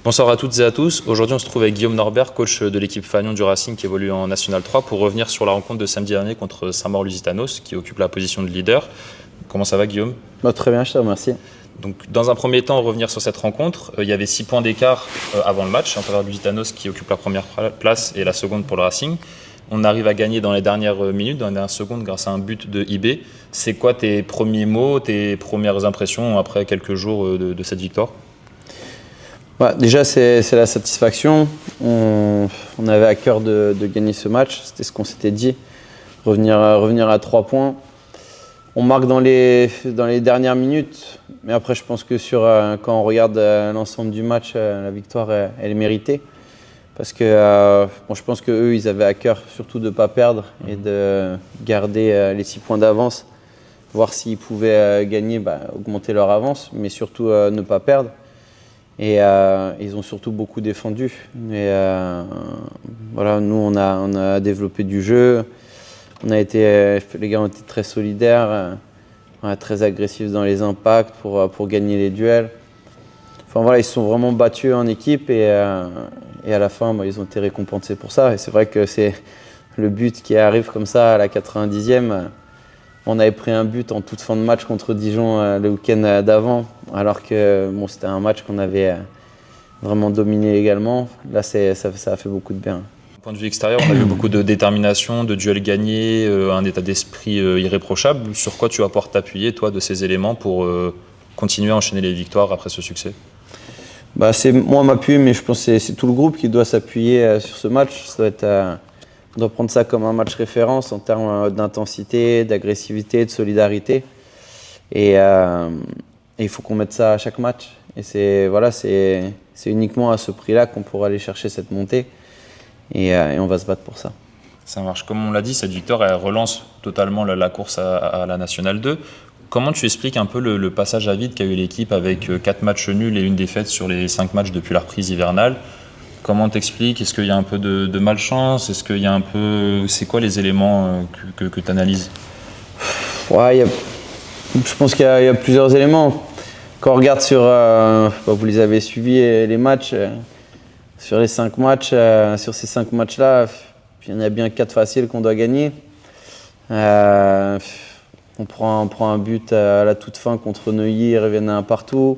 Bonsoir à toutes et à tous. Aujourd'hui, on se trouve avec Guillaume Norbert, coach de l'équipe Fagnon du Racing qui évolue en National 3, pour revenir sur la rencontre de samedi dernier contre Saint-Maur-Lusitanos, qui occupe la position de leader. Comment ça va, Guillaume ? Très bien, je te remercie. Donc, dans un premier temps, revenir sur cette rencontre. Il y avait 6 points d'écart avant le match, en faveur de Lusitanos qui occupe la première place et la seconde pour le Racing. On arrive à gagner dans les dernières minutes, dans les dernières secondes, grâce à un but de IB. C'est quoi tes premiers mots, tes premières impressions après quelques jours de cette victoire ? Déjà, c'est la satisfaction. On avait à cœur de gagner ce match. C'était ce qu'on s'était dit. Revenir à 3 points. On marque dans les dernières minutes. Mais après, je pense que quand on regarde l'ensemble du match, la victoire, elle est méritée. Parce que je pense qu'eux, ils avaient à cœur surtout de ne pas perdre et de garder les 6 points d'avance. Voir s'ils pouvaient gagner, augmenter leur avance, mais surtout ne pas perdre. Et ils ont surtout beaucoup défendu. Et nous, on a développé du jeu. Les gars ont été très solidaires, très agressifs dans les impacts pour gagner les duels. Ils se sont vraiment battus en équipe et à la fin, ils ont été récompensés pour ça. Et c'est vrai que c'est le but qui arrive comme ça à la 90e. On avait pris un but en toute fin de match contre Dijon le week-end d'avant, alors que c'était un match qu'on avait vraiment dominé également. Là, ça a fait beaucoup de bien. Du point de vue extérieur, on a vu beaucoup de détermination, de duels gagnés, un état d'esprit irréprochable. Sur quoi tu vas pouvoir t'appuyer, toi, de ces éléments pour continuer à enchaîner les victoires après ce succès ? C'est moi m'appuyer, mais je pense que c'est tout le groupe qui doit s'appuyer sur ce match. On doit prendre ça comme un match référence en termes d'intensité, d'agressivité, de solidarité. Et il faut qu'on mette ça à chaque match. Et c'est uniquement à ce prix-là qu'on pourra aller chercher cette montée. Et on va se battre pour ça. Ça marche. Comme on l'a dit, cette victoire, elle relance totalement la course à la Nationale 2. Comment tu expliques un peu le passage à vide qu'a eu l'équipe avec 4 matchs nuls et 1 défaite sur les 5 matchs depuis la reprise hivernale ? Comment t'expliques ? Est-ce qu'il y a un peu de malchance ? Est-ce qu'il y a un peu... C'est quoi les éléments que tu analyses ? Je pense qu'il y a plusieurs éléments. Quand on regarde vous les avez suivis, les matchs, sur les 5 matchs, sur ces 5 matchs-là, il y en a bien 4 faciles qu'on doit gagner. On prend un but à la toute fin contre Neuilly, ils reviennent à un partout.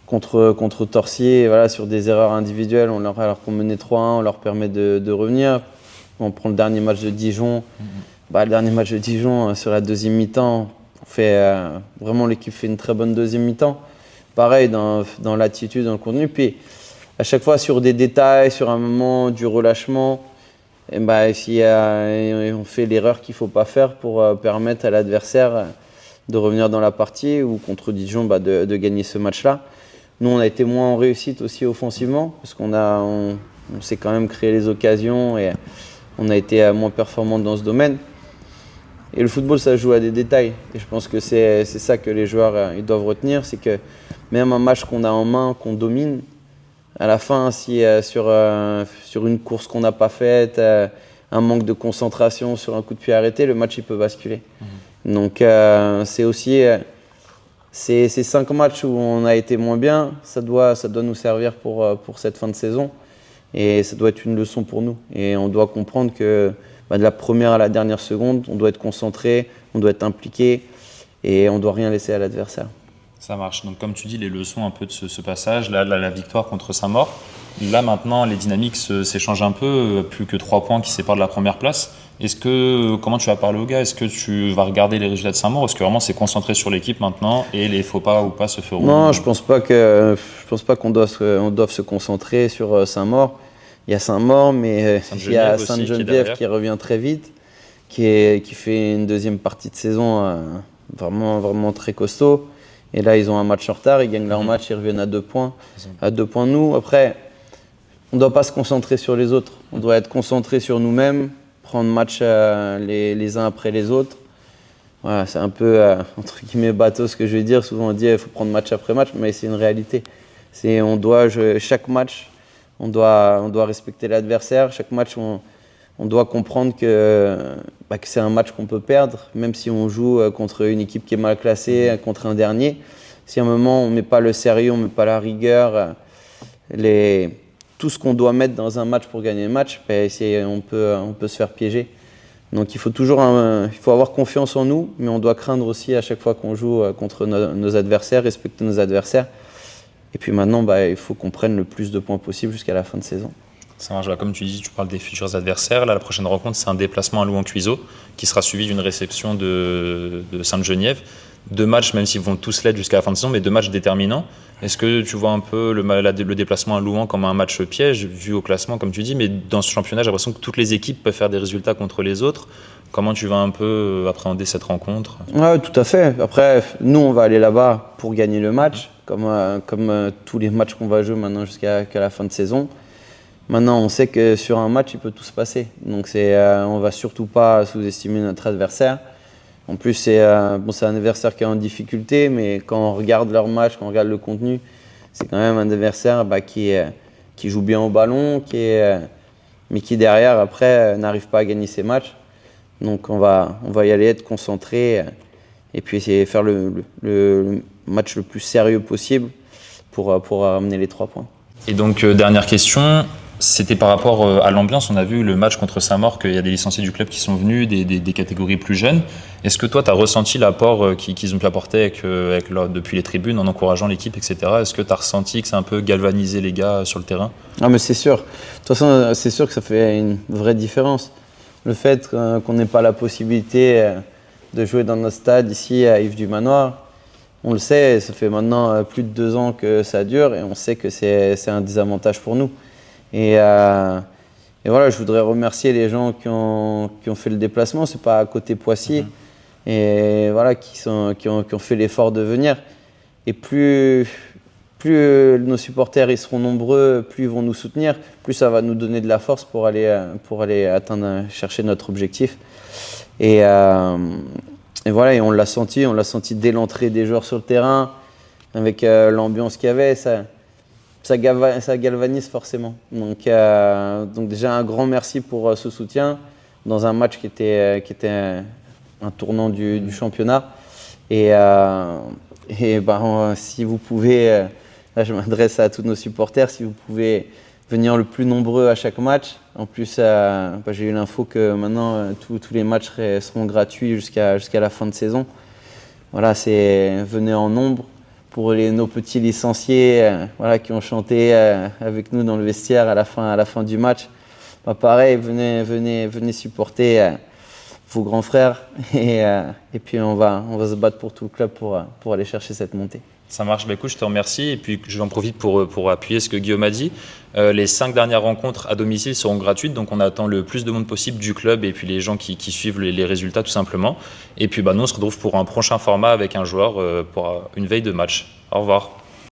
Contre Torsier, sur des erreurs individuelles, alors qu'on menait 3-1, on leur permet de revenir. On prend le dernier match de Dijon. Le dernier match de Dijon, sur la deuxième mi-temps, vraiment l'équipe fait une très bonne deuxième mi-temps. Pareil, dans l'attitude, dans le contenu. Puis à chaque fois, sur des détails, sur un moment du relâchement, on fait l'erreur qu'il ne faut pas faire pour permettre à l'adversaire de revenir dans la partie, ou contre Dijon de gagner ce match-là. Nous, on a été moins en réussite aussi offensivement, parce qu'on s'est quand même créé les occasions et on a été moins performant dans ce domaine. Et le football, ça joue à des détails. Et je pense que c'est ça que les joueurs ils doivent retenir, c'est que même un match qu'on a en main, qu'on domine, à la fin, si sur une course qu'on n'a pas faite, un manque de concentration sur un coup de pied arrêté, le match il peut basculer. Donc c'est aussi... Ces 5 matchs où on a été moins bien, ça doit nous servir pour cette fin de saison. Et ça doit être une leçon pour nous. Et on doit comprendre que de la première à la dernière seconde, on doit être concentré, on doit être impliqué et on ne doit rien laisser à l'adversaire. Ça marche. Donc comme tu dis, les leçons un peu de ce passage, là, la victoire contre Saint-Maur. Là maintenant, les dynamiques s'échangent un peu, plus que 3 points qui séparent de la première place. Comment tu vas parler aux gars ? Est-ce que tu vas regarder les résultats de Saint-Maur ? Est-ce que vraiment c'est concentré sur l'équipe maintenant et les faux pas ou pas se feront ? Non, je pense pas qu'on doive se concentrer sur Saint-Maur. Il y a Saint-Maur, mais il y a Sainte-Geneviève qui revient très vite, qui fait une deuxième partie de saison vraiment, vraiment très costaud. Et là, ils ont un match en retard, ils gagnent leur match, ils reviennent à 2 points. À 2 points de nous. Après, on ne doit pas se concentrer sur les autres. On doit être concentré sur nous-mêmes, prendre match les uns après les autres. Voilà, c'est un peu, entre guillemets, bateau ce que je vais dire. Souvent, on dit qu'il faut prendre match après match, mais c'est une réalité. Chaque match, on doit respecter l'adversaire. Chaque match, on doit comprendre que c'est un match qu'on peut perdre, même si on joue contre une équipe qui est mal classée, contre un dernier. Si à un moment, on ne met pas le sérieux, on ne met pas la rigueur, tout ce qu'on doit mettre dans un match pour gagner le match, ben, on peut se faire piéger. Donc il faut avoir confiance en nous, mais on doit craindre aussi à chaque fois qu'on joue contre nos adversaires, respecter nos adversaires. Et puis maintenant, bah, il faut qu'on prenne le plus de points possible jusqu'à la fin de saison. Ça marche. Comme tu dis, tu parles des futurs adversaires. Là, la prochaine rencontre, c'est un déplacement à Louan-Cuiseaux qui sera suivi d'une réception de Sainte-Geneviève. 2 matchs, même s'ils vont tous l'être jusqu'à la fin de saison, mais 2 matchs déterminants. Est-ce que tu vois un peu le déplacement à Louan comme un match piège, vu au classement, comme tu dis, mais dans ce championnat, j'ai l'impression que toutes les équipes peuvent faire des résultats contre les autres. Comment tu vas un peu appréhender cette rencontre? Ouais, tout à fait. Après, nous, on va aller là-bas pour gagner le match, comme tous les matchs qu'on va jouer maintenant jusqu'à la fin de saison. Maintenant, on sait que sur un match, il peut tout se passer. Donc, on ne va surtout pas sous-estimer notre adversaire. En plus, c'est un adversaire qui est en difficulté, mais quand on regarde leur match, quand on regarde le contenu, c'est quand même un adversaire qui joue bien au ballon, mais qui derrière, après, n'arrive pas à gagner ses matchs. Donc, on va y aller, être concentré et puis essayer de faire le match le plus sérieux possible pour ramener les 3 points. Et donc, dernière question. C'était par rapport à l'ambiance. On a vu le match contre Saint-Maur qu'il y a des licenciés du club qui sont venus, des catégories plus jeunes. Est-ce que toi, tu as ressenti l'apport qu'ils ont pu apporter depuis les tribunes en encourageant l'équipe, etc. Est-ce que tu as ressenti que c'est un peu galvanisé les gars sur le terrain? Ah, mais c'est sûr. De toute façon, c'est sûr que ça fait une vraie différence. Le fait qu'on n'ait pas la possibilité de jouer dans notre stade ici à Yves-du-Manoir, on le sait, ça fait maintenant plus de 2 ans que ça dure et on sait que c'est un désavantage pour nous. Et voilà, je voudrais remercier les gens qui ont fait le déplacement. C'est pas à côté Poissy, et voilà, qui ont fait l'effort de venir. Et plus nos supporters ils seront nombreux, plus ils vont nous soutenir, plus ça va nous donner de la force pour aller chercher notre objectif. Et voilà, et on l'a senti dès l'entrée des joueurs sur le terrain, avec l'ambiance qu'il y avait. Ça galvanise forcément. Donc déjà un grand merci pour ce soutien dans un match qui était un tournant du championnat. Et si vous pouvez, là je m'adresse à tous nos supporters, si vous pouvez venir le plus nombreux à chaque match. En plus, j'ai eu l'info que maintenant tous les matchs seront gratuits jusqu'à la fin de saison. Voilà, venez en nombre. Pour nos petits licenciés qui ont chanté avec nous dans le vestiaire à la fin du match. Pareil, venez supporter vos grands frères et puis on va se battre pour tout le club pour aller chercher cette montée. Ça marche. Écoute, je te remercie et puis j'en profite pour appuyer ce que Guillaume a dit. Les 5 dernières rencontres à domicile seront gratuites, donc on attend le plus de monde possible du club et puis les gens qui suivent les résultats tout simplement. Et puis nous on se retrouve pour un prochain format avec un joueur pour une veille de match. Au revoir.